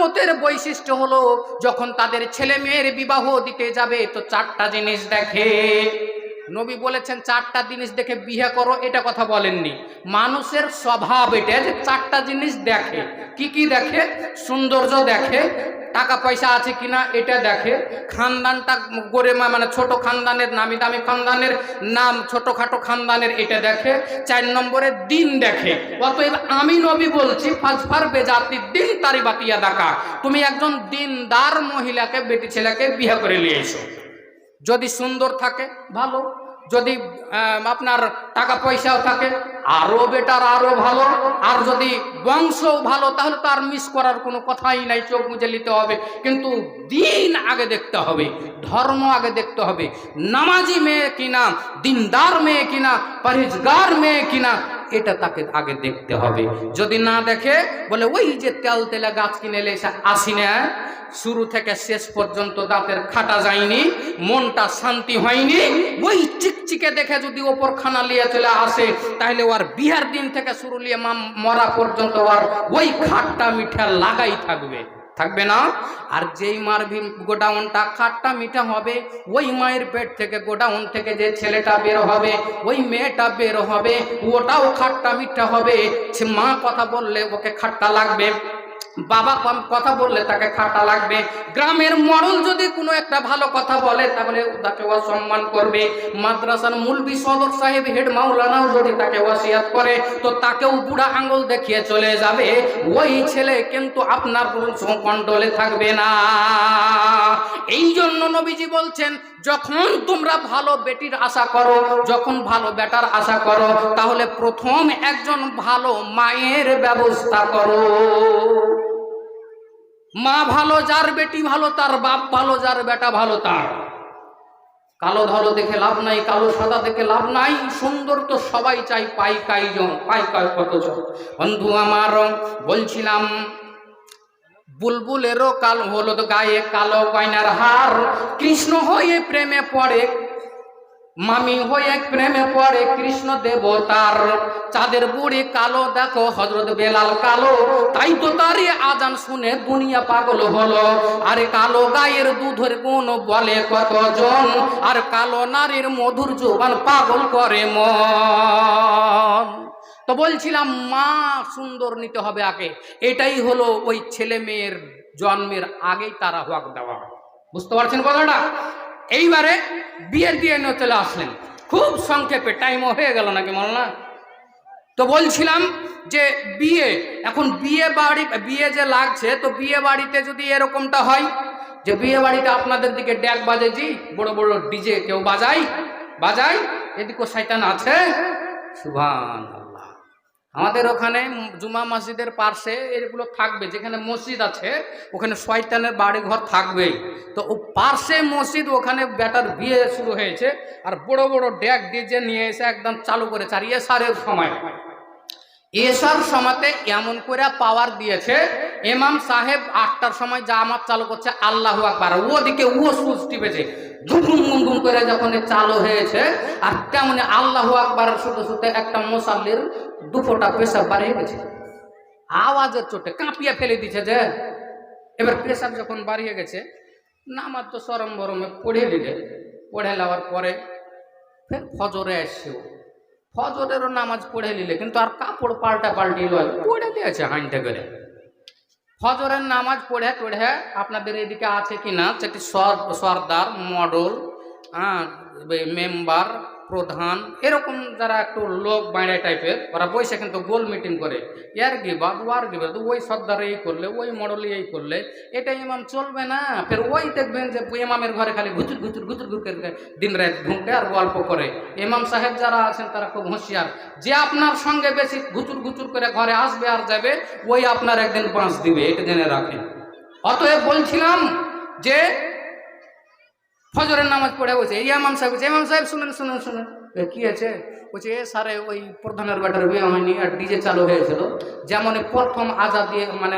উম্মতের বৈশিষ্ট্য হলো যখন তাদের ছেলে মেয়ের বিবাহ দিতে যাবে তো চারটা জিনিস দেখে। নবী বলেছেন চারটা জিনিস দেখে বিয়ে করো, এটা কথা বলেননি। মানুষের স্বভাব এটা যে চারটা জিনিস দেখে। কি কি দেখে? সৌন্দর্য দেখে, টাকা পয়সা আছে কিনা এটা দেখে, খানদানটা গরিমা মানে ছোট খানদানের, নামি দামি খানদানের নাম ছোটখাটো খানদানের এটা দেখে, 4 নম্বরে দিন দেখে। অতএব আমি নবী বলছি ফাজফার বেজাতি দিন তারি বাতিয়া দেখা, তুমি একজন দিনদার মহিলাকে বেটি ছেলেকে বিয়ে করে নিয়ে এসো। যদি সুন্দর থাকে ভালো, যদি আপনার টাকা পয়সাও থাকে আরো বেটার, আরো ভালো। আর যদি বংশও ভালো তাহলে তো আর মিস করার কোনো কথাই নাই, চোখ মুজে নিতে হবে। কিন্তু দিন আগে দেখতে হবে, ধর্ম আগে দেখতে হবে। নামাজি মেয়ে কিনা, দিনদার মেয়ে কিনা, পরহেজগার মেয়ে কিনা, এটা তাকে আগে দেখতে হবে। যদি না দেখে বলে ওই যে তেল তেলা গাছ কিনে এসে আসি না, শুরু থেকে শেষ পর্যন্ত দাঁতের খাটা যায়নি, মনটা শান্তি হয়নি, ওই চিকচিকে দেখে যদি ওপর খানা লিয়ে চলে আসে তাহলে ওর বিহার দিন থেকে শুরু নিয়ে মরা পর্যন্ত ওর ওই খাট্টা মিঠা লাগাই থাকবে, থাকবে না? আর যেই মার গোডাউনটা খাট্টা মিঠা হবে, ওই মায়ের পেট থেকে গোডাউন থেকে যে ছেলেটা বের হবে, ওই মেয়েটা বের হবে, ওটাও খাট্টা মিঠা হবে। মা কথা বললে ওকে খাট্টা লাগবে, বাবা কথা বললে তাকে খাটা লাগবে। গ্রামের মডল যদি কোনো একটা ভালো কথা বলে তাহলে তাকে অসম্মান করবে। মাদ্রাসার মুলবি সদর সাহেব হেড মাওলানাও যদি তাকে ওয়াসিয়াত করে তো তাকেও বুড়া আঙ্গুল দেখিয়ে চলে যাবে। ওই ছেলে কিন্তু আপনার কন্ট্রোলে থাকবে না। এই জন্য নবীজি বলছেন যখন তোমরা ভালো বেটির আশা করো, যখন ভালো বেটার আশা করো, তাহলে প্রথম একজন ভালো মায়ের ব্যবস্থা করো। মা ভালো যার বেটি ভালো তার, বাপ ভালো যার বেটা ভালো তার। কালো ধলো দেখে লাভ নাই, কালো সাদা দেখে লাভ নাই, সুন্দর তো সবাই চাই, পাই কাইজন, পাই কতজন। বন্ধু আমার বলছিলাম বুলবুলেরও কালো হলুদ গায়ে কালো গয়নার হার, কৃষ্ণ হয়ে প্রেমে পড়ে, মামি হয়ে প্রেমে পড়ে কৃষ্ণ দেবতার। চাঁদের বুড়ি কালো দেখো হযরত বেলাল কালো, তাই তো তারই আজান শুনে দুনিয়া পাগল হলো। আরে কালো গায়ের দুধের গুণ বলে কতজন, আর কালো নারীর মধুর জোবান পাগল করে মন। তো বলছিলাম মা সুন্দর নিতে হবে আগে, এটাই হলো ওই ছেলে মেয়ের জন্মের আগেই তারা হক দেওয়া। বুঝতে পারছেন কথাটা? এইবারে বিয়ের দিয়ে নিয়ে চলে আসলেন, খুব সংক্ষেপে, টাইমও হয়ে গেল নাকি মৌলানা? তো বলছিলাম যে বিয়ে, এখন বিয়ে যে লাগছে, তো বিয়ে বাড়িতে যদি এরকমটা হয় যে বিয়ে বাড়িতে আপনাদের দিকে ড্যাক বাজে, জি বড় বড় ডিজে কেউ বাজায়, এদিকে শয়তান আছে। সুবহানাল্লাহ। আমাদের ওখানে জুমা মসজিদের পাশে এগুলো থাকবে, যেখানে মসজিদ আছে ওখানে শয়তানের বাড়ি ঘর থাকবেই। তো ও পাশে মসজিদ, ওখানে বেটার বিয়ে শুরু হয়েছে, আর বড় বড় ড্যাক ডিজে নিয়ে এসে একদম চালু করে চারিয়ে সারের সময়, এসার সময়তে এমন করে পাওয়ার দিয়েছে, ইমাম সাহেব 8টার সময় জামাত চালু করছে, আল্লাহু আকবার, ওদিকে ও সুচ টিপেছে, ধুম ধুম করে যখন চালু হয়েছে, আর তেমনি আল্লাহু আকবার শুতে শুতে একটা মুসাল্লির দুফোটা পেশাব বাড়িয়ে গেছে, আওয়াজের চোটে কাঁপিয়ে ফেলে দিচ্ছে। যে এবার পেশাব যখন বাড়িয়ে গেছে, নামাজ তো সরম বরমে পড়ে দিলে, পড়ে নেওয়ার পরে ফের ফজরে আসছে, ফজরেরও নামাজ পড়ে নিলে, কিন্তু আর কাপড় পাল্টি লয়, পড়ে দিয়েছে হাঁটতে করে। ফজরের নামাজ পড়ে আপনাদের এদিকে আছে কিনা সেটি সর্দার, মডল, মেম্বার, প্রধান, এরকম যারা একটু লোক বাইরে টাইপের, ওরা বসে কিন্তু গোল মিটিং করে, ইয়ার গিবাদ ওয়ার গিবাদ, ওই সর্দার এই করলে, ওই মডল এই করলে, এটা ইমাম চলবে না। ফের ওই দেখবেন যে ইমামের ঘরে খালি ঘুচুর করে দিন রাত ঘুমকে আর গল্প করে। ইমাম সাহেব যারা আছেন তারা খুব হুঁশিয়ার, যে আপনার সঙ্গে বেশি ঘুচুর করে ঘরে আসবে আর যাবে, ওই আপনার একদিন বাঁশ দিবে, এটা জেনে রাখেন। অতএব বলছিলাম যে ফজরের নামাজ পড়ে বসে ইমাম সাহেব শুনেন কি আছে? বলছে সারে ওই প্রধানের বেটার বিয়ে হয়নি, আর ডিজে চালু হয়েছিল, যেমন প্রথম আজা দিয়ে মানে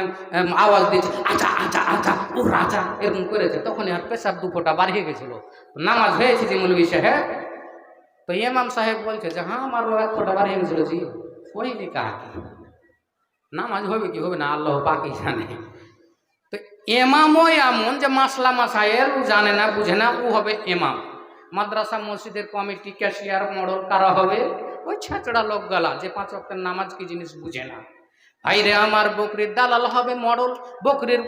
আওয়াজ দিয়েছে আজা আজা আজা ও রাজা এরকম করেছে, তখনই আর পেশাব দুপোটা বাড়িয়ে গেছিল, নামাজ হয়েছে যে মৌলভী সাহেব। তো ইমাম সাহেব বলছে যে হ্যাঁ আমারও এক ফোঁটা বাড়িয়ে গেছিল, জি ওই কাকে নামাজ হবে কি হবে না আল্লাহ পাকই জানে। তো এমামও এমন যে মাসলা মাসায়ের জানে না, বুঝে না, ও হবে এমাম। মাদ্রাসা মসজিদের কমিটি, ক্যাশিয়ার, মডল কারা হবে? ওই ছেঁচড়া লোক গালা যে 5 ওয়াক্তের নামাজ কি জিনিস বুঝে না। ভাইরে আমার, বকরির দালাল হবে মডল, বকরির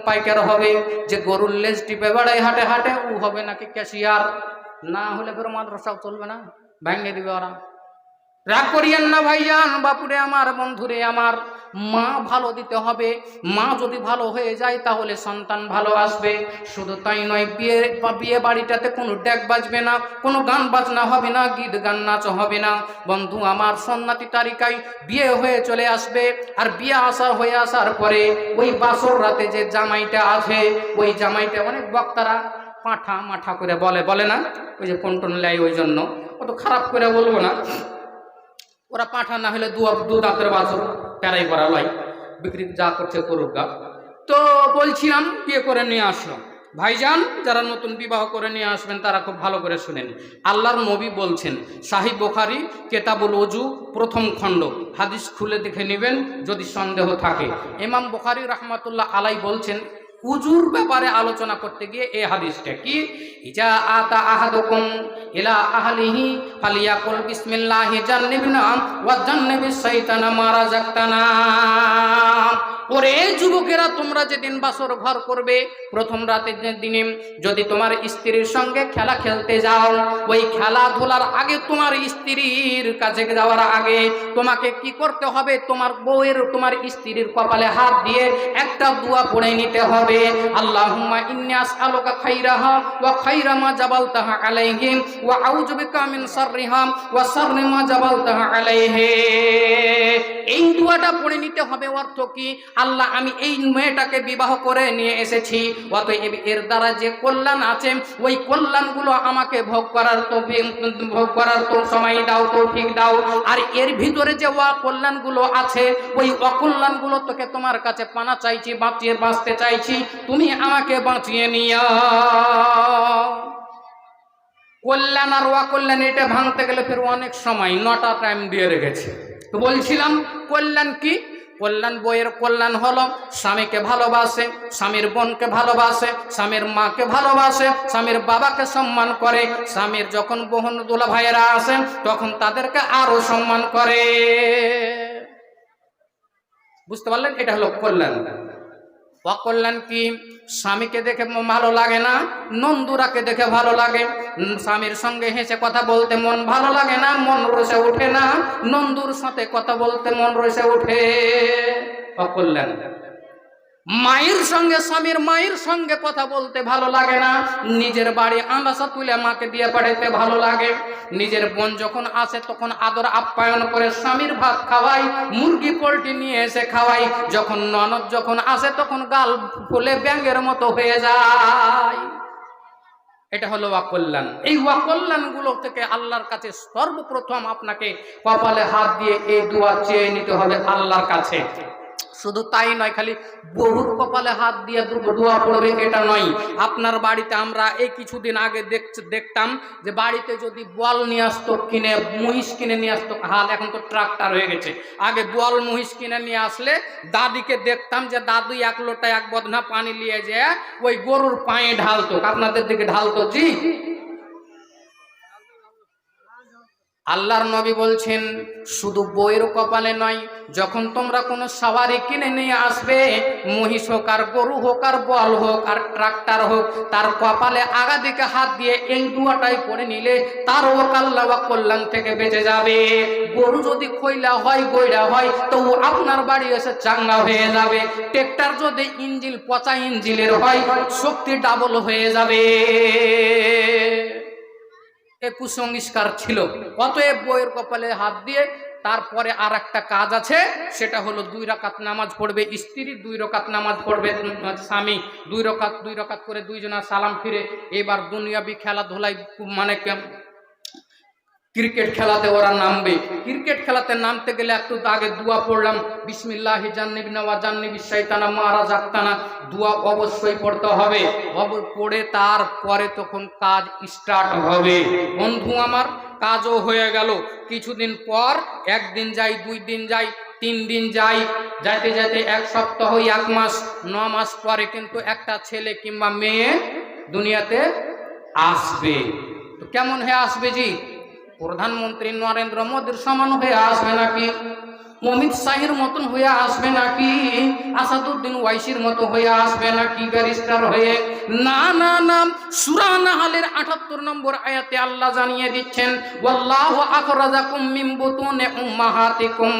পাইকার হবে, যে গরুর লেজ টিপে বেড়ায় হাটে হাটে, ও হবে নাকি ক্যাশিয়ার। না হলে ফের মাদ্রাসাও চলবে না, ভেঙে দিবে ওরা। রাগ করিয়েন না ভাইজান, বাপুরে আমার, বন্ধুরে আমার, মা ভালো দিতে হবে। মা যদি ভালো হয়ে যায় তাহলে সন্তান ভালো আসবে। শুধু তাই নয়, বিয়ে বাড়িটাতে কোনো ড্যাক বাজবে না, কোনো গান বাজনা হবে না, গীত গান নাচ হবে না। বন্ধু আমার, সন্ন্যাতি তারিকায় বিয়ে হয়ে চলে আসবে। আর বিয়ে হয়ে আসার পরে ওই বাসর রাতে যে জামাইটা আছে, ওই জামাইটা, অনেক বক্তারা পাঁঠা মাঠা করে বলে না, ওই যে কন্টন লাই, ওই জন্য অত খারাপ করে বলবো না। ওরা পাঠা না হলে দু দাঁতের বাছর প্যারাই করা লাই, বিক্রি যা করছে করুক গা। তো বলছিলাম, বিয়ে করে নিয়ে আসলাম। ভাইজান, যারা নতুন বিবাহ করে নিয়ে আসবেন তারা খুব ভালো করে শুনেন। আল্লাহর নবী বলছেন, সাহিহ বুখারী কিতাবুল ওযু প্রথম খণ্ড, হাদিস খুলে দেখে নেবেন যদি সন্দেহ থাকে। ইমাম বুখারী রাহমাতুল্লাহ আলাই বলছেন, উজুর ব্যাপারে আলোচনা করতে গিয়ে এই হাদিসটা কি, ইজা আতা আহাদুকুম ইলা আহলিহি ফালিয়াকুল বিসমিল্লাহি জান্নিবনা ওয়া জান্নিবিশ শাইতানা মা রাযাকতানা। ওরে যুবকেরা, তোমরা যেদিন বাসর ঘর করবে, প্রথম রাতের দিনে যদি তোমার স্ত্রীর সঙ্গে খেলা খেলতে যাও, ওই খেলাধুলার আগে, তোমার স্ত্রীর কাছে যাওয়ার আগে তোমাকে কি করতে হবে? তোমার বউয়ের, তোমার স্ত্রীর কপালে হাত দিয়ে একটা দোয়া পড়ে নিতে হবে। আল্লাহুম্মা ইন্নী আসআলুকা খাইরাহা ওয়া খাইরা মা জাবালতাহা আলাইহি ওয়া আউযু বিকা মিন শাররিহা ওয়া শাররি মা জাবালতাহা আলাইহি। এই দোয়াটা পড়ে নিতে হবে। অর্থ কি? আল্লাহ, আমি এই মেয়েটাকে বিবাহ করে নিয়ে এসেছি, অতএব এর দ্বারা যে কল্যাণ আছে, ওই কল্যাণগুলো আমাকে ভোগ করার তো সময় দাও, তৌফিক দাও। আর এর ভিতরে যে অকল্যাণগুলো আছে, ওই অকল্যাণগুলো তোকে তোমার কাছে পানা চাইছি, বাঁচতে চাইছি, তুমি আমাকে বাঁচিয়ে নিও। কল্যাণ আর অকল্যাণ এটা ভাঙতে গেলে ফের অনেক সময়, 9টা টাইম দিয়ে রেখেছে। তো বলছিলাম, কল্যাণ কি? কল্যাণ, বইয়ের কল্যাণ হলো স্বামীকে ভালোবাসে, স্বামীর বোনকে ভালোবাসে, স্বামীর মাকে ভালোবাসে, স্বামীর বাবাকে সম্মান করে, স্বামীর যখন বোন দুলা ভাইয়েরা আসেন তখন তাদেরকে আরো সম্মান করে। বুঝতে পারলেন? এটা হলো কল্যাণ। অকল্যাণ কি? স্বামীকে দেখে ভালো লাগে না, নন্দুরাকে দেখে ভালো লাগে। স্বামীর সঙ্গে হেসে কথা বলতে মন ভালো লাগে না, মন রসে ওঠে না। নন্দুর সাথে কথা বলতে মন রসে ওঠে, অকল্যাণ। মায়ের সঙ্গে, স্বামীর মায়ের সঙ্গে কথা বলতে ভালো লাগে না। নিজের বাড়ি আন্দাসা তুলে মাকে দিয়ে পাঠাতে ভালো লাগে। নিজের বোন যখন আসে তখন আদর আপ্যায়ন করে স্বামীর ভাত খাওয়াই, মুরগি পোল্ট্রি নিয়ে এসে খাওয়াই। যখন ননদ যখন আসে তখন গাল ফুলে ব্যাঙের মতো হয়ে যায়। এটা হলো অকল্যাণ। এই অকল্যাণগুলো থেকে আল্লাহর কাছে সর্বপ্রথম আপনাকে কপালে হাত দিয়ে এই দোয়া চেয়ে নিতে হবে আল্লাহর কাছে। শুধু তাই নয়, খালি বহুর কপালে হাত দিয়ে দোয়া পড়বে এটা নয়। আপনার বাড়িতে আমরা এই কিছুদিন আগে দেখতাম যে বাড়িতে যদি বোয়াল নিয়ে আসতো, কিনে মহিষ কিনে নিয়ে আসতো, হাল এখন তো ট্রাক্টর হয়ে গেছে, আগে বোয়াল মহিষ কিনে নিয়ে আসলে দাদিকে দেখতাম যে দাদু 1 লোটা 1 বদনা পানি নিয়ে যায় ওই গরুর পায়ে ঢালতো। আপনাদের দিকে ঢালতো? জি। আল্লাহর নবী বলছেন, শুধু বইয়ের কপালে নয়, যখন তোমরা কোনো সাওয়ারি কিনে নিয়ে আসবে, মহিষ হোক আর গরু হোক আর বল হোক আর ট্রাক্টর হোক, তার কপালে আগা দিকে হাত দিয়ে এই দুয়াটাই পড়ে নিলে তার আল্লাহ কল্যাণ থেকে বেঁচে যাবে। গরু যদি খইলা হয়, গইড়া হয়, তো আপনার বাড়ি এসে চাঙ্গা হয়ে যাবে। ট্রাক্টর যদি ইঞ্জিল পচা ইঞ্জিলের হয়, শক্তি ডাবল হয়ে যাবে। কুসংস্কার ছিল। অতএব বইয়ের কপালে হাত দিয়ে তারপরে আর একটা কাজ আছে, সেটা হলো 2 রাকাত নামাজ পড়বে স্ত্রী, 2 রাকাত নামাজ পড়বে স্বামী, 2 রাকাত করে 2 জনা সালাম ফিরে। এবার দুনিয়াবি খেলাধুলায়, মানে ক্রিকেট খেলাতে ওরা নামবে। ক্রিকেট খেলাতে নামতে গেলে একটু আগে দোয়া পড়লাম, বিসমিল্লাহি জান্নিবনা ওয়া জান্নিবিশ শাইতানা মা রাযাকতানা। দোয়া অবশ্যই পড়তে হবে। পড়ে তারপরে তখন কাজ স্টার্ট হবে। বন্ধু আমার, কাজও হয়ে গেল। কিছুদিন পর 1 দিন যাই, 2 দিন যাই, 3 দিন যাই, যাইতে যাইতে 1 সপ্তাহ 1 মাস 9 মাস পরে কিন্তু একটা ছেলে কিংবা মেয়ে দুনিয়াতে আসবে। তো কেমন হয়ে আসবে জি? প্রধানমন্ত্রী নরেন্দ্র মোদীর সমান হয়ে আসবে নাকি? অমিত শাহের মতন হয়ে আসবে নাকি? আসাদুদ্দিন ওয়াইসির মতো হয়ে আসবে নাকি ব্যারিস্টার হয়ে? না না না, সূরা নাহলের 78 নম্বর আয়াতে আল্লাহ জানিয়ে দিচ্ছেন, ওয়াল্লাহু আখরাজাকুম মিন বুতুনি উম্মাহাতিকুম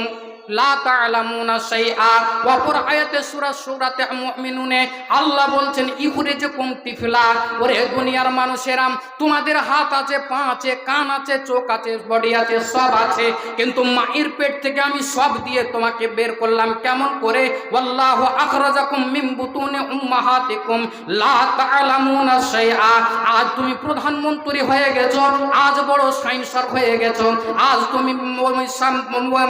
লা তা'লামুনা শাইআ। অপর আয়াতে সূরাতে মুমিনুনে আল্লাহ বলছেন, ইখরিজুকুম তিফলা, ওরে দুনিয়ার মানুষেরা, তোমাদের হাত আছে, পা আছে, কান আছে, চোখ আছে, বডি আছে, সব আছে, কিন্তু মায়ের পেট থেকে আমি সব দিয়ে তোমাকে বের করলাম। কেমন করে? ওয়াল্লাহু আখরাজাকুম মিন বুতুনি উম্মাহাতিকুম লা তা'লামুনা শাইআ। আজ তুমি প্রধানমন্ত্রী হয়ে গেছো, আজ বড় সাইন্সার হয়ে গেছো, আজ তুমি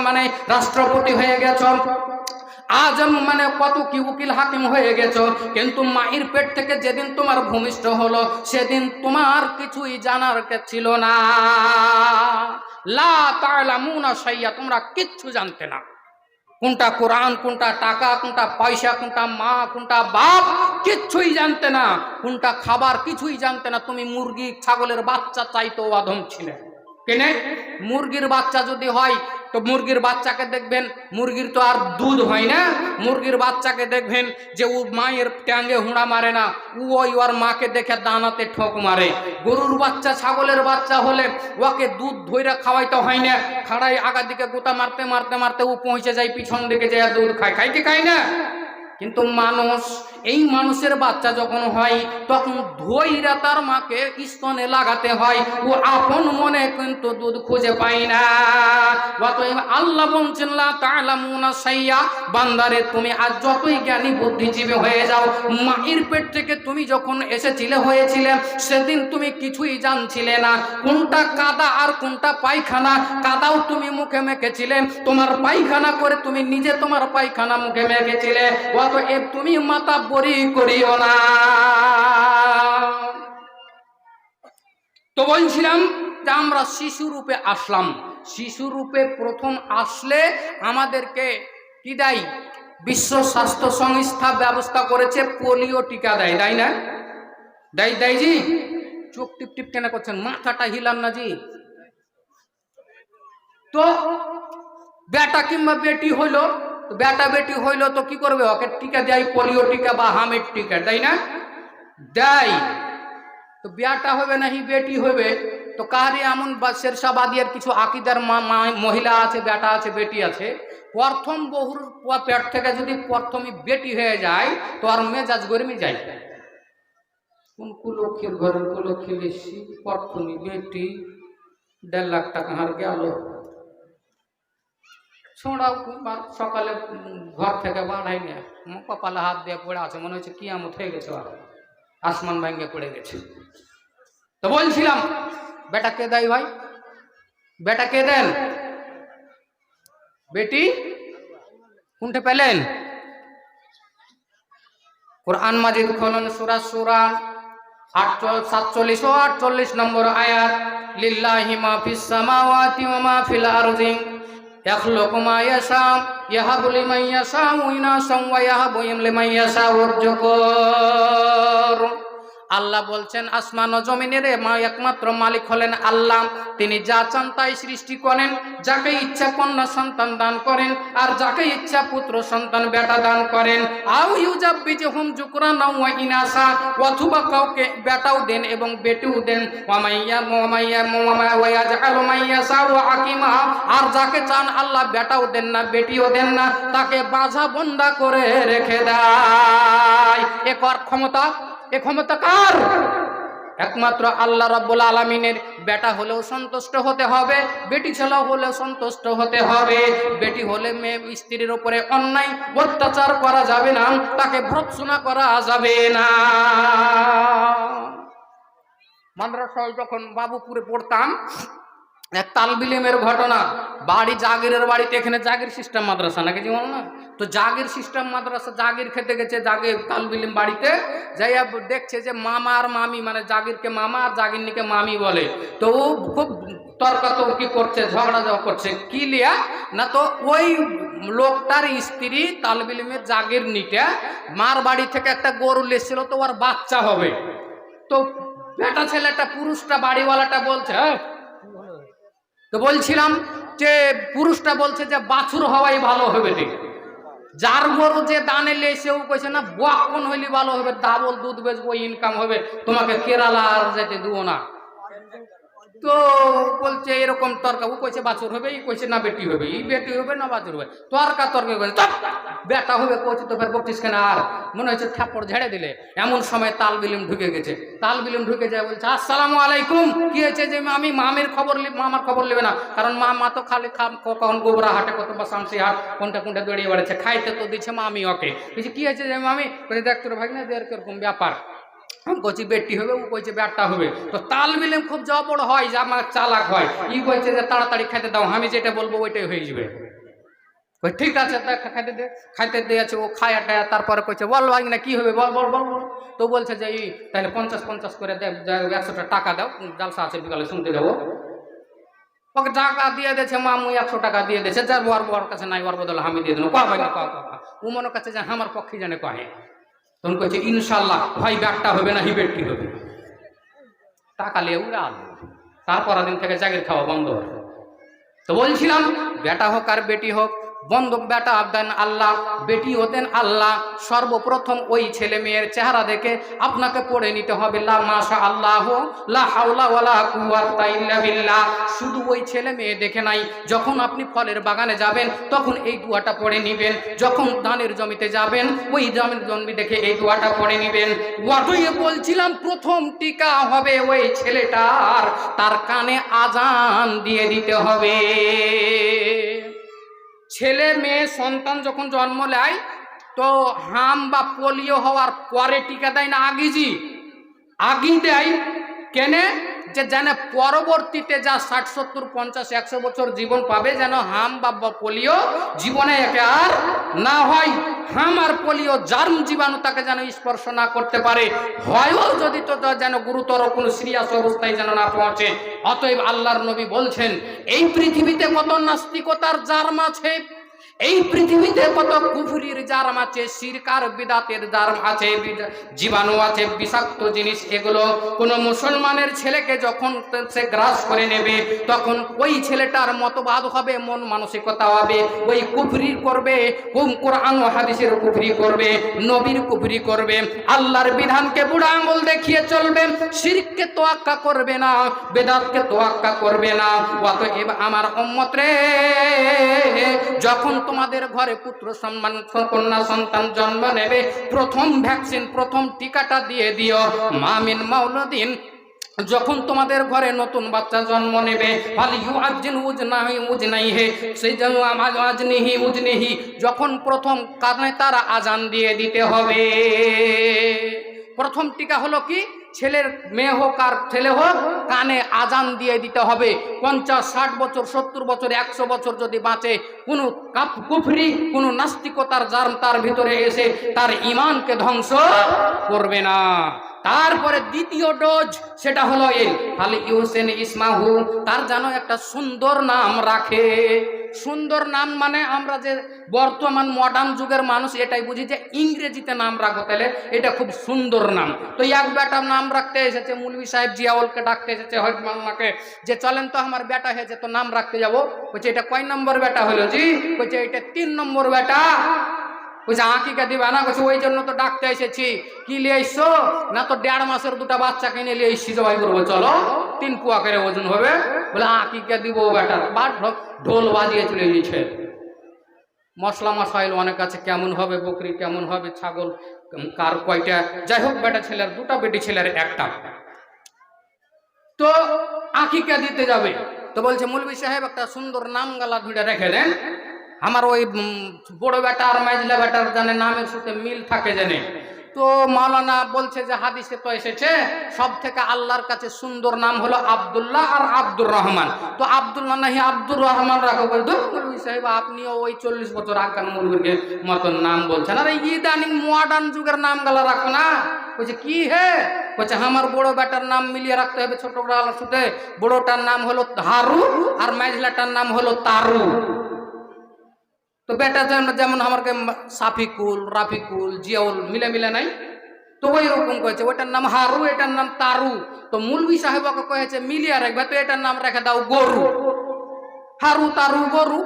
মানে রাষ্ট্রপতি হয়ে গেছো, আজ মানে কত কি উকিল হাকিম হয়ে গেছো, কিন্তু মায়ের পেট থেকে যেদিন তোমার ভূমিষ্ঠ হলো সেদিন তোমার কিছুই জানার ছিল না। লা তা'লামুনা শাইআ, তোমরা কিচ্ছু জানতে না। কোনটা কোরআন, কোনটা টাকা, কোনটা পয়সা, কোনটা মা, কোনটা বাপ, কিচ্ছুই জানতে না। কোনটা খাবার, কিছুই জানতে না। তুমি মুরগি ছাগলের বাচ্চা চাইতেও অধম ছিলে। কেনে? মুরগির বাচ্চা যদি হয় তো মুরগির বাচ্চাকে দেখবেন, মুরগির তো আর দুধ হয় না, মুরগির বাচ্চাকে দেখবেন যে ও মায়ের ট্যাঙ্গে হুঁড়া মারে না, ওই ওর মাকে দেখে দানাতে ঠোক মারে। গরুর বাচ্চা, ছাগলের বাচ্চা হলে ওকে দুধ ধইরা খাওয়াইতে হয় না, খাড়াই আগা দিকে গোতা মারতে মারতে মারতে ও পৌঁছে যায় পিছন দিকে যায় দুধ খায়। খায় কি খায় না? কিন্তু মানুষ, এই মানুষের বাচ্চা যখন হয় তখন ধইরা তার মাকে স্তনে লাগাতে হয়, ও আপন মনে কিন্তু দুধ খুঁজে পায় না। অতএব আল্লাহ বলছেন, লা তা'লামুনা শাইআ, বান্দারে তুমি আজ যতই জ্ঞানী বুদ্ধিজীবী হয়ে যাও, মায়ের পেট থেকে তুমি যখন হয়েছিলে সেদিন তুমি কিছুই জানছিলে না। কোনটা কাদা আর কোনটা পায়খানা, কাদাও তুমি মুখে মেখেছিলে, তোমার পায়খানা করে তুমি নিজে তোমার পায়খানা মুখে মেখেছিলে। অতএব তুমি মাতাব্বরি করিও না। তো বলছিলাম যে আমরা শিশু রূপে আসলাম। শিশু রূপে প্রথম আসলে আমাদেরকে কি দেয়? বিশ্ব স্বাস্থ্য সংস্থা ব্যবস্থা করেছে পোলিও টিকা দেয়, তাই না? দেয় জি? চোখ টিপ টিপ কেন করছেন? মাথাটা হিলান না জি। তো বেটা কিংবা বেটি হইলো, বেটা বেটি হইলো তো কি করবে? ওকে টিকা দেয়, পোলিও টিকা বা হামের টিকা, তাই না? দেয়। তো বেটা হবে নাহি বেটি হবে? তো কাহারি এমন শেরশাবাদিয়ার কিছু আকিদার মহিলা আছে, বেটা আছে, বেটি আছে, প্রথম বহুর পেট থেকে যদি প্রথমই বেটি হয়ে যায় তো আর মেজাজ গরমি যায়। কোন কুলক্ষীর ঘরের কুলক্ষী বেশি, প্রথমই বেটি, 1.5 লাখ টাকা হার গেল। ছোঁড়াও সকালে ঘর থেকে বাড়াই না, কপালে হাত দিয়ে পড়ে আছে, মনে হচ্ছে কিয়ামত হয়ে গেছে, আর আসমান ভাঙ্গে পড়ে গেছে। তো বলছিলাম বেটা কে দেয় ভাই? বেটা কে দেন? বেটি কোনটা পেলেন? কুরআন মাজিদ খোলন, সূরা 47 ও 48 নম্বর আয়াত, লিল্লাহি মা ফিস সামাওয়াতি ওয়া মা ফিল আরদি ইয়াখলুকু মা ইয়াশা ইয়াহাবু লিমান ইয়াশাউ ইনাসান ওয়া ইয়াহাবু লিমান ইয়াশাউ যুকুর। আল্লাহ বলছেন, আসমান ও জমিনের একমাত্র মালিক হলেন আল্লাহ। তিনি যা চান তাই সৃষ্টি করেন, যাকে ইচ্ছা কন্যা সন্তান দান করেন, আর যাকে ইচ্ছা পুত্র সন্তান বেটা দান করেন। আও ইউজাব্বিজুহুম যুকরান ওয়া ইনাসা, অথবা কাউকে বেটাও দেন এবং বেটিও দেন। ওয়া ইয়াজআলু মান ইয়াশাউ আকিমা, আর যাকে চান আল্লাহ বেটাও দেন না বেটিও দেন না, তাকে বাঁধা বন্ধা করে রেখে দেয়। এ ক্ষমতা কার? একমাত্র আল্লাহ রাব্বুল আলামিনের। বেটা হলেও সন্তুষ্ট হতে হবে, বেটি ছেলে হলেও সন্তুষ্ট হতে হবে। বেটি হলে মেয়ে স্ত্রীর উপরে অন্যায় অত্যাচার করা যাবে না, তাকে ভর্ৎসনা করা যাবে না। মাদ্রাসায় যখন বাবুপুরে পড়তাম এক তালবিলিমের ঘটনা। বাড়ি জাগিরের বাড়িতে, এখানে জাগির সিস্টেম মাদ্রাসা নাকি যেমন না, তো জাগির সিস্টেম মাদ্রাসা, জাগির খেতে গেছে জাগির তালবিলিম বাড়িতে, যাইয়া দেখছে যে মামা আর মামি, মানে জাগিরকে মামা আর জাগিরনিকে মামি বলে। তো ও খুব তর্কাতর্কি করছে, ঝগড়া করছে, কি লিয়া না, তো ওই লোকটার স্ত্রী তালবিলিমের জাগির নিটা মার বাড়ি থেকে একটা গরু লেছিল, তো ওর বাচ্চা হবে। তো বেটা ছেলেটা, পুরুষটা, বাড়িওয়ালাটা বলছে, তো বলছিলাম যে পুরুষটা বলছে যে বাছুর হওয়াই ভালো হবে রে। যার গরু যে দানে লেসেও কইছে না বকন হইলে ভালো হবে, ডাবল দুধ বেচবো, ইনকাম হবে, তোমাকে কেরালা আর যেতে দেবো না। তো বলছে এরকম তর্কা, ও কইছে বাছুর হবে, ই কইছে না বেটি হবে, ই বেটি হবে না বাছুর হবে, তর্কা তর্কে কইছে বেটা হবে, কইছে তো ফের বকছিস কেন, আর মনে হচ্ছে থাপ্পড় ঝেড়ে দিলে। এমন সময় তালবিলিম ঢুকে গেছে, তালবিলিম ঢুকে যায়, বলছে আসসালামু আলাইকুম। কি হয়েছে? যে আমি মামির খবর, মামার খবর নেবে না, কারণ মা তো খালি কখন গোবরা হাটে, কত বা শামসি হাট, কোনটা কোনটা দড়িয়ে বেড়েছে, খাইতে তো দিচ্ছে মামি ওকে। বলছে কি হয়েছে যে মামি? দেখ তোর ভাই না এরকম ব্যাপার, আমি কইছি বেটি হবে, ও কইছে বেটা হবে। তো তালবিলিম খুব জবড় হয়, যে আমার চালাক হয়, ই কইছে যে তাড়াতাড়ি খাইতে দাও, আমি যেটা বলবো ওইটাই হয়ে যাবে। কই ঠিক আছে, খাইতে দে। খাইতে দিয়েছে, ও খায়া টায়া, তারপরে কইছে বল ভাই না কি হবে, বল বল বল বল। তো বলছে যে এই তাহলে 50-50 করে দে, 100টা টাকা দাও, জালসা আছে বিকালে শুনতে যাবো। ওকে টাকা দিয়ে দিয়েছে, মামু 100 টাকা দিয়ে দিয়েছে, যার বর কাছে নাই, ওর বদলে আমি দিয়ে দেবো। কয় ভাই না, ও মনে কাছে যে আমার পক্ষে জানে কহে। তখন কইছে ইনশাল্লাহ ভাই ব্যাগটা হবে না, হিবেটটি হবে। টাকা লিয়ে উড়াল, তারপর দিন থেকে জাগির খাওয়া বন্ধ। তো বলছিলাম বেটা হোক আর বেটি হোক, বন্ধু বেটা দেন আল্লাহ, বেটি হতেন আল্লাহ। সর্বপ্রথম ওই ছেলে মেয়ের চেহারা দেখে আপনাকে পড়ে নিতে হবে লা মাশা আল্লাহ লা হাওলা ওয়ালা কুওয়াতা ইল্লা বিল্লাহ। শুধু ওই ছেলে মেয়ে দেখে নাই, যখন আপনি ফলের বাগানে যাবেন তখন এই দোয়াটা পড়ে নিবেন, যখন ধানের জমিতে যাবেন ওই ধানের জমি দেখে এই দোয়াটা পড়ে নিবেন। ওয়াদয়ে বলছিলাম প্রথম টিকা হবে ওই ছেলেটার, তার কানে আজান দিয়ে দিতে হবে। ছেলে মেয়ে সন্তান যখন জন্ম নেয় তো হাম বা পোলিও হওয়ার পরে টিকা দেয় না, আগেই আগেই দেয়। কেনে? যে যেন পরবর্তীতে যা 60, 70, 50, 100 বছর জীবন পাবে, যেন হাম বা পোলিও জীবনে একে আর না হয়। হাম আর পোলিও জার্ম জীবাণু তাকে যেন স্পর্শ না করতে পারে, হয়ও যদি তো যেন গুরুতর কোনো সিরিয়াস অবস্থায় যেন না পৌঁছে। অতএব আল্লাহর নবী বলছেন এই পৃথিবীতে কত নাস্তিকতার জার্ম আছে, এই পৃথিবীতে কত কুফরির জার্ম আছে, শিরকার বিদাতের জার্ম আছে, জীবাণু আছে, বিষাক্ত জিনিস। এগুলো কোন মুসলমানের ছেলেকে যখন সে গ্রাস করে নেবে তখন ওই ছেলেটার মতবাদ হবে, মন মানসিকতা হবে, ওই কুফরি করবে, কোরআন ও হাদিসের কুফরি করবে, নবীর কুফরি করবে, আল্লাহর বিধানকে বুড়া আঙুল দেখিয়ে চলবে, শিরককে তোয়াক্কা করবে না, বেদাতকে তোয়াক্কা করবে না। অতএব আমার উম্মত রে, যখন তোমাদের ঘরে পুত্র সম্মান কন্যা সন্তান জন্ম নেবে, প্রথম ভ্যাকসিন, প্রথম টিকাটা দিয়ে দিও। মামিন মাউলুদিন, যখন তোমাদের ঘরে নতুন বাচ্চা জন্ম নেবে, যখন প্রথম কানে তারা আজান দিয়ে দিতে হবে। প্রথম টিকা হলো কি? ছেলের মেয়ে হোক আর ছেলে হোক, কানে আজান দিয়ে দিতে হবে। 50, 60 বছর, 70 বছর, 100 বছর যদি বাঁচে, কোনো কুফরি, কোনো নাস্তিকতার জার্ম তার ভিতরে এসে তার ঈমানকে ধ্বংস করবে না। তারপরে দ্বিতীয় ডোজ, সেটা হলো এই খালি ইউসেন ইসমাহু, তার যেন একটা সুন্দর নাম রাখে। সুন্দর নাম মানে আমরা যে বর্তমান মডার্ন যুগের মানুষ এটাই বুঝি যে ইংরেজিতে নাম রাখো, তাহলে এটা খুব সুন্দর নাম। তো এক বেটা নাম রাখতে এসেছে, মৌলভী সাহেব জিয়াউলকে ডাকতে এসেছে হয়তো মামাকে, যে চলেন তো আমার বেটা হয়েছে তো নাম রাখতে যাবো। বলছে এটা কয় নম্বর বেটা হলো জি? বলছে এটা 3 নম্বর বেটা। বলছে আঁকিকা দিবা না? বলছে ওই জন্য তো ডাকতে এসেছি। কি নিয়ে এসছো? না তো 1.5 মাসের 2টা বাচ্চা কিনে নিয়ে এসছি, জবাই করবো, চলো 3 পোয়া করে ওজন হবে। বলে আঁকিকা দিব বেটার, বাট ঢোল বাজিয়ে চলে গিয়েছে। মশলা মশাইল অনেক আছে, কেমন হবে বকরি, কেমন হবে ছাগল, কার কয়টা, যাই হোক বেটা ছেলের 2টা, বেটি ছেলের 1টা। তো আঁকিকা দিতে যাবে, তো বলছে মৌলভী সাহেব একটা সুন্দর নাম গালা ধুইটা রেখে দেন, আমার ওই বড় বেটা আর মাইজলা বেটার জানে নামের সাথে মিল থাকে জানে। তো মাওলানা বলছে যে হাদিসে তো এসেছে সব থেকে আল্লাহর কাছে সুন্দর নাম হলো আব্দুল্লাহ আর আব্দুর রহমান। তো আব্দুল্লাহ নাহি আব্দুর রহমান রাখো বলে মৌলভী সাহেব আপনিও ওই 40 বছর আগান মৌলভীর মতন নাম বলছেন, আর ইদানিং মডার্ন যুগের নাম গালা রাখো না। বলছে কি হে, বলছে আমার বড় বেটার নাম মিলিয়ে রাখতে হবে ছোটটার সাথে। বড়টার নাম হলো হারু আর মাইজলাটার নাম হলো তারু। তো বেটা যেমন আমাকে সাফিকুল রাফিকুল জিয়াউল মিলে মিলে নাই, তো ওই রকম কয়েছে ওইটার নাম হারু এটার নাম তারু। তো মৌলভী সাহেবকে কয়েছে মিলিয়ে রাখবে, তো এটার নাম রেখে দাও গরু, হারু তারু গরু।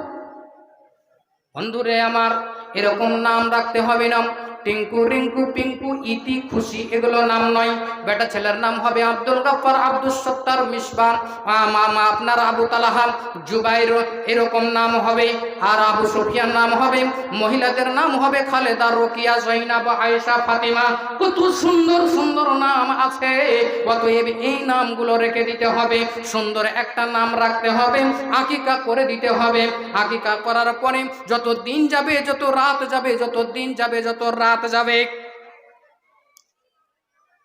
বন্ধুরে আমার এরকম নাম রাখতে হবে না। টিঙ্কু রিঙ্কু পিঙ্কু ইতি খুশি এগুলো নাম নয়। বেটা ছেলের নাম হবে আব্দুল গফফার আব্দুল সত্তার মিসবাহ, আপনার আবু তালহা জুবাইর এরকম নাম হবে। আর আবু সুফিয়ান নাম হবে। মহিলাদের নাম হবে খালেদা রোকিয়া জৈনাব আয়েশা ফাতিমা। কত সুন্দর সুন্দর নাম আছে, অতএব এই নামগুলো রেখে দিতে হবে। সুন্দর একটা নাম রাখতে হবে, আকিকা করে দিতে হবে। আকিকা করার পরে যত দিন যাবে যত রাত যাবে, যত দিন যাবে যত রাত যাবে,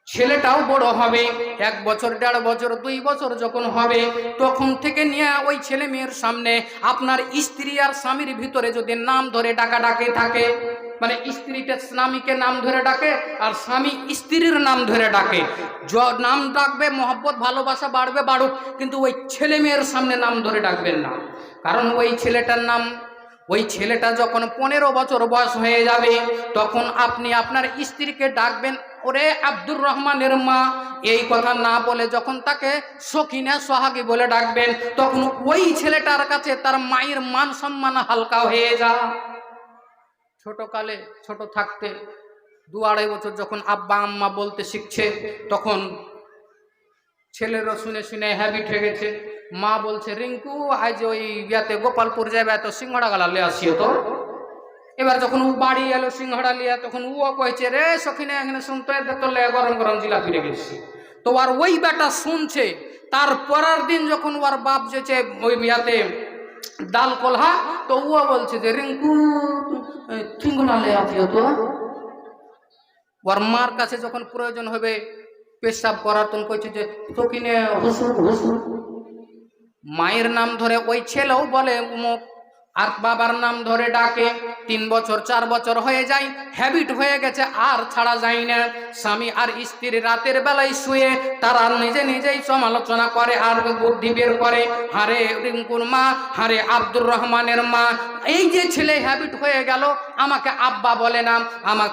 ছেলেটাও বড় হবে। 1 বছর 1.5 বছর 2 বছর যখন হবে, তখন থেকে নিয়ে ওই ছেলে মেয়ের সামনে আপনার স্ত্রী আর স্বামীর ভিতরে যদি নাম ধরে ডাকাডাকি থাকে, মানে স্ত্রীটা স্বামীকে নাম ধরে ডাকে আর স্বামী স্ত্রীর নাম ধরে ডাকে, নাম ডাকবে মহব্বত ভালোবাসা বাড়বে বাড়ুক, কিন্তু ওই ছেলে মেয়ের সামনে নাম ধরে ডাকবেন না। কারণ ওই ছেলেটা যখন 15 বছর বয়স হয়ে যাবে, তখন আপনি আপনার স্ত্রীকে ডাকবেন ওরে আব্দুর রহমানের মা, এই কথা না বলে যখন তাকে সখিনা সোহাগী বলে ডাকবেন, তখন ওই ছেলেটার কাছে তার মায়ের মান সম্মান হালকা হয়ে যা। ছোটকালে ছোট থাকতে 2-2.5 বছর যখন আব্বা আম্মা বলতে শিখছে, তখন ছেলেরও শুনে শুনে হ্যাবিট হয়ে গেছে। মা বলছে রিঙ্কু আজ ওই বিয়াতে গোপালপুর যাবে, তো সিংহড়া গালা লে আসিও তো। এবার যখন ও বাড়ি এলো সিংহড়া লিয়া, তখন ও কইছে রে সখিনে এখানে শুনতে তো গরম গরম জিলাপি রেখেছি। তো আর ওই বেটা শুনছে। তার পরের দিন যখন ওর বাপ যেছে ওই বিয়াতে ডাল কলহা, তো ও বলছে যে রিঙ্কু সিংহড়া লে আসিও তো। ওর মার কাছে যখন প্রয়োজন হবে পেশাব করার, তখন কইছে যে সখিনে হুসুর হুসুর। মায়ের নাম ধরে ওই ছেলেও বলে উমুক, আর বাবার নাম ধরে ডাকে। 3 বছর 4 বছর হয়ে যায়, হ্যাবিট হয়ে গেছে, আর ছাড়া যায় না। স্বামী আর স্ত্রী রাতের বেলায় শুয়ে তারা নিজে নিজেই সমালোচনা করে আর বুদ্ধি বের করে, হারে রিঙ্কুর মা, হারে আব্দুর রহমানের মা, এই যে ছেলে হ্যাবিট হয়ে গেল, আমাকে আব্বা বলে না,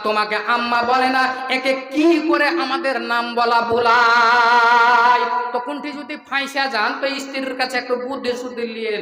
তোমাকে আম্মা বলে না, একে কি করে আমাদের নাম বলা বলায়। তখনটি যদি ফাঁসা যান, তো স্ত্রীর কাছে একটু বুদ্ধি শুদ্ধি নিয়ে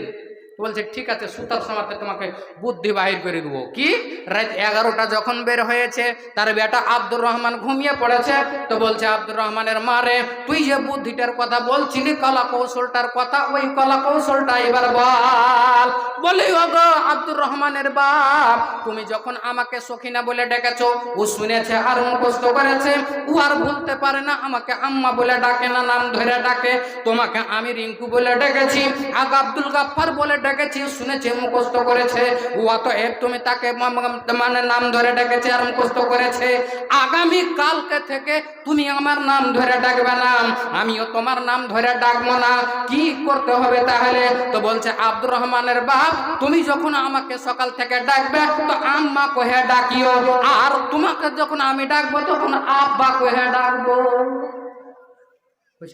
বলছে ঠিক আছে সুতার সমাতে তোমাকে বুদ্ধি বাহির করে দেবো। কি রাত 11টা যখন বের হয়েছে, তার বেটা আব্দুর রহমান ঘুমিয়ে পড়েছে। তো বলছে আব্দুর রহমানের মারে, তুই যে বুদ্ধিটার কথা বলছিলি, কলা কৌশলটার কথা, ওই কলা কৌশলটা এবার বল। বলি ওগো আব্দুর রহমানের বাপ, তুমি যখন আমাকে সখিনা বলে ডেকেছো, ও শুনেছে আর মুখস্থ করেছে, ও আর ভুলতে পারে না, আমাকে আম্মা বলে ডাকে না, নাম ধরে ডাকে। তোমাকে আমি রিঙ্কু বলে ডেকেছি, আগ আব্দুল গফফার বলে ডেকেছি, শুনেছে মুখস্থ করেছে। ও অতএব তুমি তাকে মানে নাম ধরে ডেকেছে আর মুখস্থ করেছে। আগামী কালকে থেকে তুমি আমার নাম ধরে ডাকবে না, আমিও তোমার নাম ধরে ডাকবো না। কি করতে হবে তাহলে? তো বলছে আব্দুর রহমানের বাপ, তুমি যখন আমাকে সকাল থেকে ডাকবে, তো আম্মা কহে ডাকিও, আর তোমাকে যখন আমি ডাকবো তখন আব্বা কহে ডাকবো।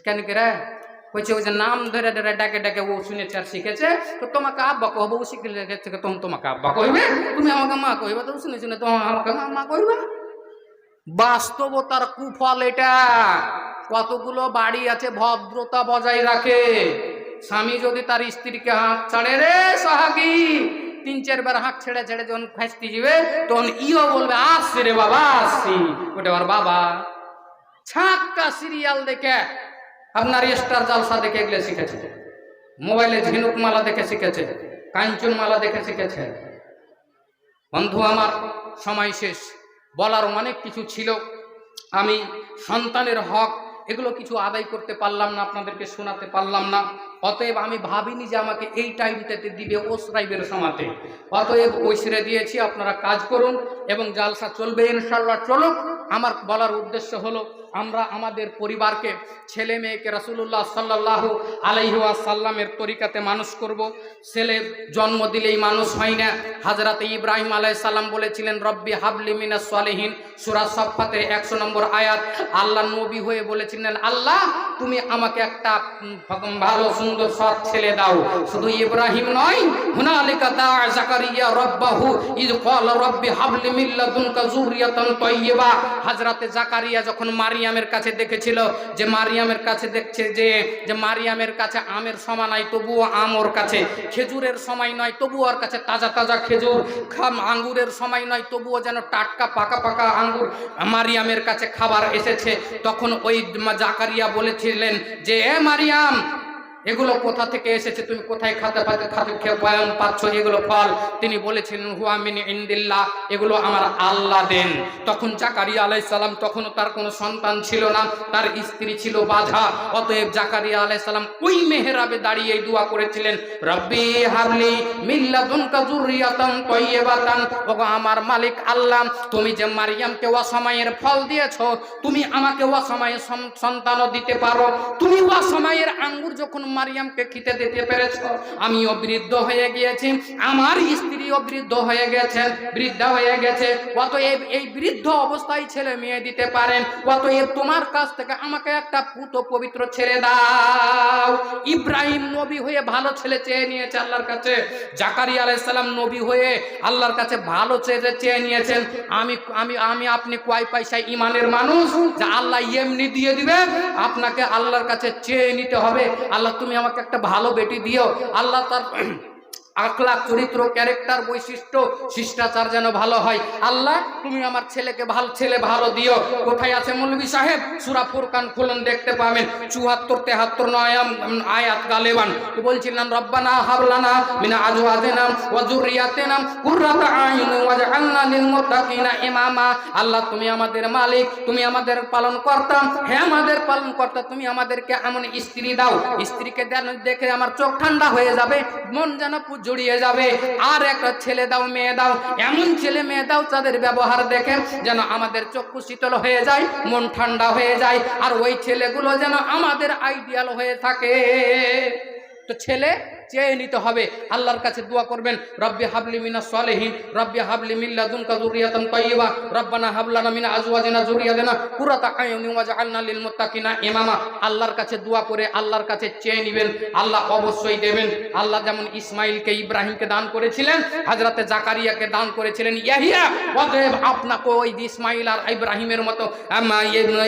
কেন কি রে? কইছে ওই যে নাম ধরে ধরে ডাকে ডাকে ও শুনেছে আর শিখেছে, তো তোমাকে আব্বা কহবো, ও শিখে গেছে, তখন তোমাকে আব্বা কইবে, তুমি আমাকে মা কইবে, তো শুনে শুনে তোমার আমাকে মা কইবে। বাস্তবতার কুফল এটা। কতগুলো বাড়ি আছে ভদ্রতা বজায় রাখে, স্বামী যদি তার স্ত্রীকে হাত ছাড়ে, রে সোহাগী, 3-4 বার হাত ছেড়ে ছেড়ে যখন ফাঁসতে যাবে, তখন ইও বলবে আসছি রে বাবা আসছি। ওটা আমার বাবা ছাক্কা সিরিয়াল দেখে, আপনার স্টার জালসা দেখে এগুলো শিখেছে, মোবাইলে ঝিনুক মালা দেখে শিখেছে, কাঞ্চন মালা দেখে শিখেছে। বন্ধু আমার, সময় শেষ। বলার অনেক কিছু ছিল, আমি সন্তানের হক এগুলো কিছু আদায় করতে পারলাম না, আপনাদেরকে শোনাতে পারলাম না। অতএব আমি ভাবিনি যে আমাকে এই টাইমটাতে দিবে ওসরাইবের সমাতে, অতএব ওই ছেড়ে দিয়েছি। আপনারা কাজ করুন এবং জালসা চলবে ইনশাল্লাহ, চলুক। আমার বলার উদ্দেশ্য হলো আমরা আমাদের পরিবারকে, ছেলে মেয়েকে রাসূলুল্লাহ সাল্লাল্লাহু আলাইহি ওয়াসাল্লামের তরিকাতে মানুষ করব। ছেলে জন্ম দিলেই মানুষ হয় না। হযরত ইব্রাহিম আলাইহিস সালাম বলেছিলেন, রব্বি হাবলি মিনাস সালিহিন, সূরা সাফফাতের 100 নম্বর আয়াত। আল্লাহ নবী হয়ে বলেছিলেন, আল্লাহ তুমি আমাকে একটা ভালো সুন্দর সৎ ছেলে দাও। শুধু ইব্রাহিম নয়, হুনালিকা দা জাকারিয়া রব্বাহু ইয ক্বালা রব্বি হাবলি মিন লাদুনকা যুররিয়াতান তাইয়্যিবা। হযরত জাকারিয়া যখন মারিয়ামের কাছে দেখেছিল যে মারিয়ামের কাছে দেখছে যে মারিয়ামের কাছে আমের সময় নাই, তবুও আম ওর কাছে, খেজুরের সময় নয় তবুও ওর কাছে তাজা তাজা খেজুর, আঙ্গুরের সময় নয় তবুও যেন টাটকা পাকা পাকা আঙ্গুর মারিয়ামের কাছে খাবার এসেছে। তখন ওই জাকারিয়া বলেছিলেন যে এ মারিয়াম, এগুলো কোথা থেকে এসেছে, তুমি কোথায় খাতে পাচ্ছ এগুলো ফল? তিনি বলেছিলেন হুয়া মিন ইনদিল্লাহ, এগুলো আমার আল্লাহ দেন। তখন জাকারিয়া আলাইহিস সালাম, তখনও তার কোনো সন্তান ছিল না, তার স্ত্রী ছিল বাঁধা। অতএব জাকারিয়া আলাইহিস সালাম ওই মেহরাবে দাঁড়িয়ে দোয়া করেছিলেন, রব্বি হাবলি মিন লাদুনকা যুররিয়াতান তাইয়্যিবাতান। ওগো আমার মালিক আল্লাহ, তুমি যে মারিয়ামকে অসময়ের ফল দিয়েছো, তুমি আমাকে অসময়ে সন্তানও দিতে পারো। তুমি অসময়ের আঙ্গুর যখন মারিয়ামকে খেতে দিতে পেরেছ, আমিও বৃদ্ধ হয়ে গিয়েছি, আমার স্ত্রীও বৃদ্ধ হয়ে গেছেন, বৃদ্ধা হয়ে গেছে। অতএব এই বৃদ্ধ অবস্থায় ছেলে মেয়ে দিতে পারেন, অতএব তোমার কাছ থেকে আমাকে একটা পুত পবিত্র ছেলে দাও। ইব্রাহিম নবী হয়ে ভালো ছেলে চেয়ে নিয়েছে আল্লাহর কাছে, জাকারিয়া আলাইহিস সালাম নবী হয়ে আল্লাহর কাছে ভালো চেয়ে নিয়েছেন। আমি আপনি কয় পয়সা ইমানের মানুষ যে আল্লাহ এমনি দিয়ে দিবেন? আপনাকে আল্লাহর কাছে চেয়ে নিতে হবে, আল্লাহ তুমি আমাকে একটা ভালো বেটি দিও। আল্লাহ তার আখলাক, চরিত্র, ক্যারেক্টার, বৈশিষ্ট্য, শিষ্টাচার যেন ভালো হয়। আল্লাহ তুমি আমার ছেলেকে ছেলে ভালো দিও। কোথায় আছে মৌলভী সাহেব? সূরা ফুরকান খুলুন, দেখতে পাবেন 74, 73 আয়াত গালেবান। বলছিলেন রব্বানা হাবলানা মিন আজওয়াজিনা ওয়া যুররিয়াতিনা কুররাতা আয়ুন ওয়াজআলনা লিল মুত্তাকিনা ইমামা। আল্লাহ তুমি আমাদের মালিক, তুমি আমাদের পালনকর্তা। হে আমাদের পালনকর্তা, তুমি আমাদেরকে এমন স্ত্রী দাও, স্ত্রীকে দেখে আমার চোখ ঠান্ডা হয়ে যাবে, মন যেন জড়িয়ে যাবে। আর একটা ছেলে দাও, মেয়ে দাও, এমন ছেলে মেয়ে দাও তাদের ব্যবহার দেখে যেন আমাদের চক্ষু শীতল হয়ে যায়, মন ঠান্ডা হয়ে যায়, আর ওই ছেলেগুলো যেন আমাদের আইডিয়াল হয়ে থাকে। তো ছেলে চেয়ে নিতে হবে, আল্লাহর কাছে দোয়া করবেন, রব্বি হাবলি মিনাস সালিহিন, রব্বি হাবলি মিন লাদুনকা যুররিয়াতান তাইয়্যিবা, রব্বানা হাব লানা মিন আজওয়াজিনা যুররিয়াতিনা কুররাতা আয়ুনিন ওয়াজআলনা লিল মুত্তাকিনা ইমামা। আল্লাহর কাছে দোয়া করে আল্লাহর কাছে চেয়ে নেবেন, আল্লাহ অবশ্যই দেবেন। আল্লাহ যেমন ইসমাইলকে ইব্রাহিমকে দান করেছিলেন, হযরতে জাকারিয়াকে দান করেছিলেন ইয়াহিয়া। অতএব আপনাকে ওই ইসমাইল আর ইব্রাহিমের মতো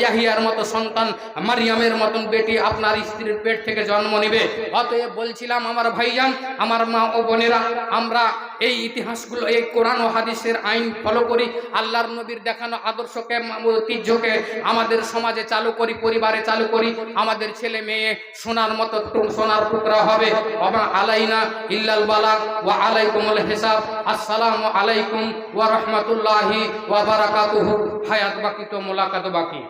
ইয়াহিয়ার মতো সন্তান, মারিয়ামের মতন বেটি আপনার স্ত্রীর পেট থেকে জন্ম নেবে। অতএব বলছিলাম আমার ভাইজান, আমার মা ও বোনেরা, আমরা এই ইতিহাসগুলো, এই কোরআন ও হাদিসের আইন ফলো করি, আল্লাহর নবীর দেখানো আদর্শকে, ঐতিহ্যকে আমাদের সমাজে চালু করি, পরিবারে চালু করি। আমাদের ছেলে মেয়ে সোনার মতো সোনার টুকরা হবে। ওয়া আলাইনা ইল্লাল বালাগ ওয়া আলাইকুমুল হিসাব। আসসালামু আলাইকুম ওয়া রাহমাতুল্লাহি ওয়া বারাকাতুহু। হায়াত বাকি তো মোলাকাত বাকি।